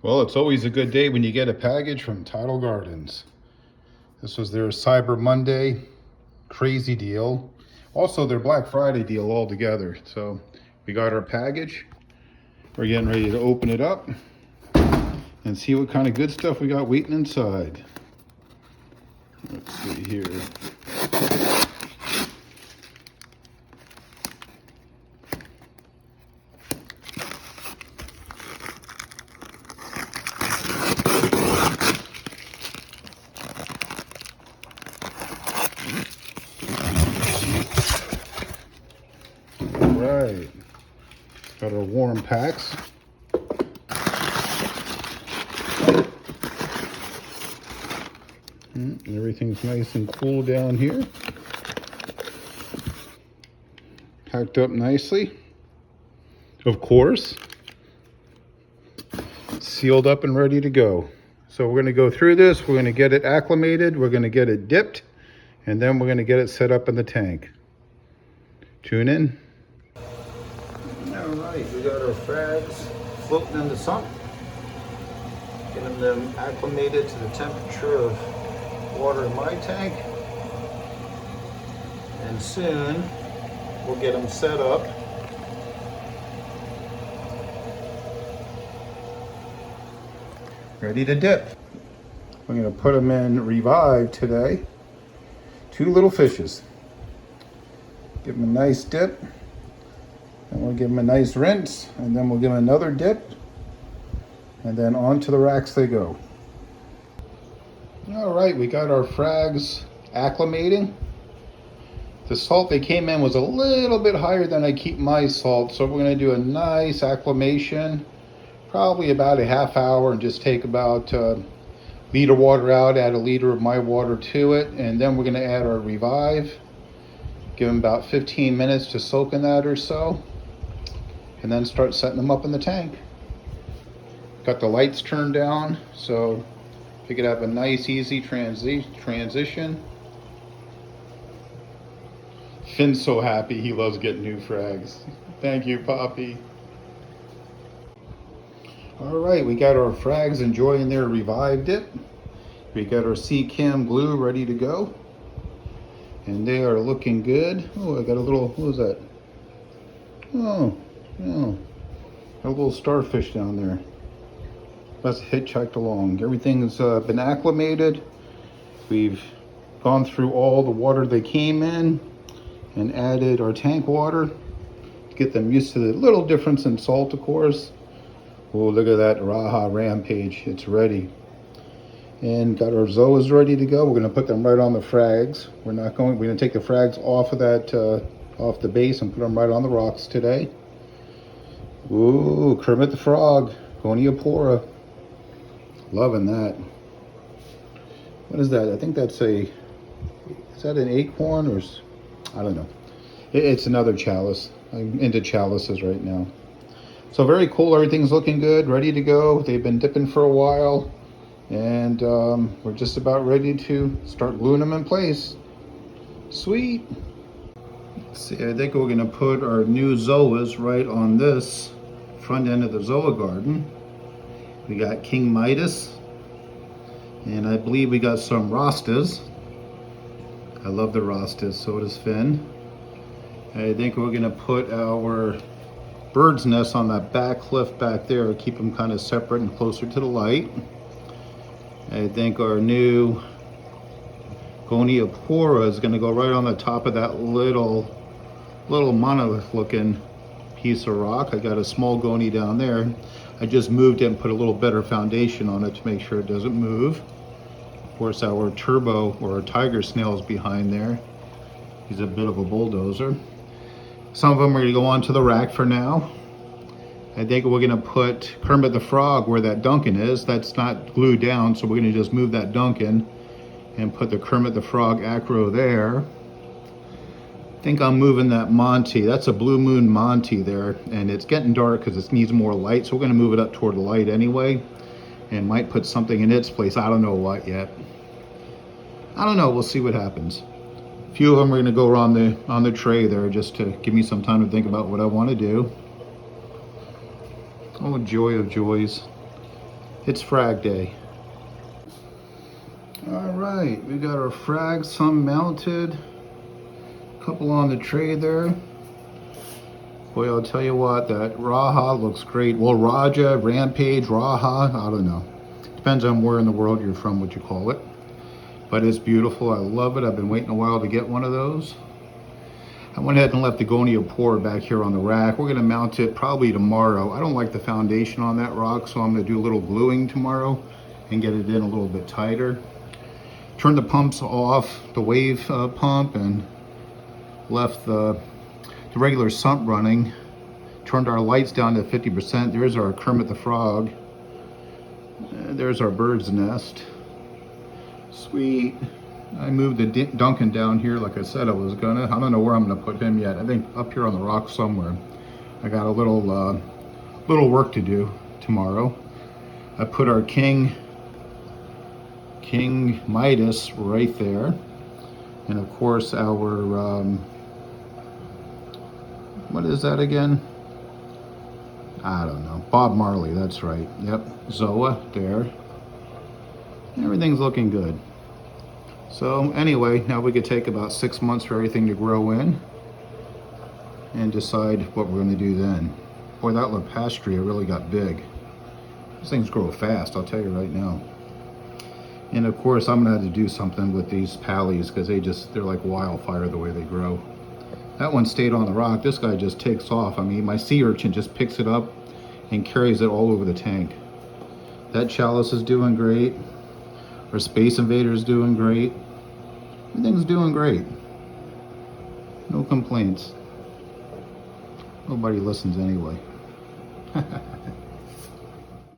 Well, it's always a good day when you get a package from Tidal Gardens. This was their Cyber Monday crazy deal. Also their Black Friday deal all together. So we got our package. We're getting ready to open it up and see what kind of good stuff we got waiting inside. Let's see here. Right, got our warm packs. Everything's nice and cool down here. Packed up nicely. Of course. Sealed up and ready to go. So we're going to go through this. We're going to get it acclimated. We're going to get it dipped. And then we're going to get it set up in the tank. Tune in. All right, we got our frags floating in the sump. Getting them acclimated to the temperature of water in my tank. And soon we'll get them set up. Ready to dip. We're going to put them in Revive today. 2 little fishes. Give them a nice dip. And we'll give them a nice rinse. And then we'll give them another dip. And then onto the racks they go. All right, we got our frags acclimating. The salt they came in was a little bit higher than I keep my salt. So we're going to do a nice acclimation. Probably about a half hour and just take about a liter of water out, add a liter of my water to it, and then we're going to add our Revive. Give them about 15 minutes to soak in that or so, and then start setting them up in the tank. Got the lights turned down so you could have a nice easy transition. Finn's so happy, he loves getting new frags. Thank you, Poppy. All right, we got our frags enjoying their Revive dip. We got our C-Cam glue ready to go. And they are looking good. Oh, I got a little, what was that? Oh, got a little starfish down there. Let's hitchhike along. Everything's been acclimated. We've gone through all the water they came in and added our tank water to get them used to the little difference in salt, of course. Oh, look at that Raha Rampage. It's ready. And got our Zoas ready to go. We're going to put them right on the frags. We're going to take the frags off of that, off the base and put them right on the rocks today. Ooh, Kermit the Frog. Goniapora. Loving that. What is that? I think that's is that an acorn or, I don't know. It's another chalice. I'm into chalices right now. So very cool, everything's looking good, ready to go. They've been dipping for a while, and we're just about ready to start gluing them in place. Sweet. Let's see, I think we're gonna put our new Zoas right on this front end of the Zoa garden. We got King Midas, and I believe we got some Rastas. I love the Rastas, so does Finn. I think we're gonna put our bird's nest on that back cliff back there, keep them kind of separate and closer to the light. I think our new Goniapora is going to go right on the top of that little monolith looking piece of rock. I got a small Goni down there. I just moved it and put a little better foundation on it to make sure it doesn't move. Of course, our turbo or our tiger snail is behind there. He's a bit of a bulldozer. Some of them are going to go onto the rack for now. I think we're going to put Kermit the Frog where that Duncan is. That's not glued down, so we're going to just move that Duncan and put the Kermit the Frog acro there. I think I'm moving that Monty. That's a Blue Moon Monty there, and it's getting dark because it needs more light, so we're going to move it up toward the light anyway, and might put something in its place. I don't know what yet. I don't know. We'll see what happens. A few of them are going to go on the tray there just to give me some time to think about what I want to do. Oh, joy of joys. It's Frag Day. All right, we got our frags, some mounted, a couple on the tray there. Boy, I'll tell you what, that Raha looks great. Well, Raja, Rampage, Raha, I don't know. Depends on where in the world you're from, what you call it. But it's beautiful, I love it. I've been waiting a while to get one of those. I went ahead and left the Gonia pour back here on the rack. We're gonna mount it probably tomorrow. I don't like the foundation on that rock, so I'm gonna do a little gluing tomorrow and get it in a little bit tighter. Turn the pumps off, the wave pump, and left the regular sump running. Turned our lights down to 50%. There's our Kermit the Frog. There's our bird's nest. Sweet. I moved the Duncan down here like I said I was gonna. I don't know where I'm gonna put him yet. I think up here on the rock somewhere. I got a little work to do tomorrow. I put our King Midas right there. And of course our, what is that again? I don't know. Bob Marley, that's right. Yep, Zoa there. Everything's looking good. So anyway, now we could take about 6 months for everything to grow in and decide what we're going to do then. Boy, that Lepastria really got big. These things grow fast, I'll tell you right now. And of course, I'm going to have to do something with these pallies because they're like wildfire the way they grow. That one stayed on the rock. This guy just takes off. I mean, my sea urchin just picks it up and carries it all over the tank. That chalice is doing great. Our Space Invader is doing great. Everything's doing great. No complaints. Nobody listens anyway.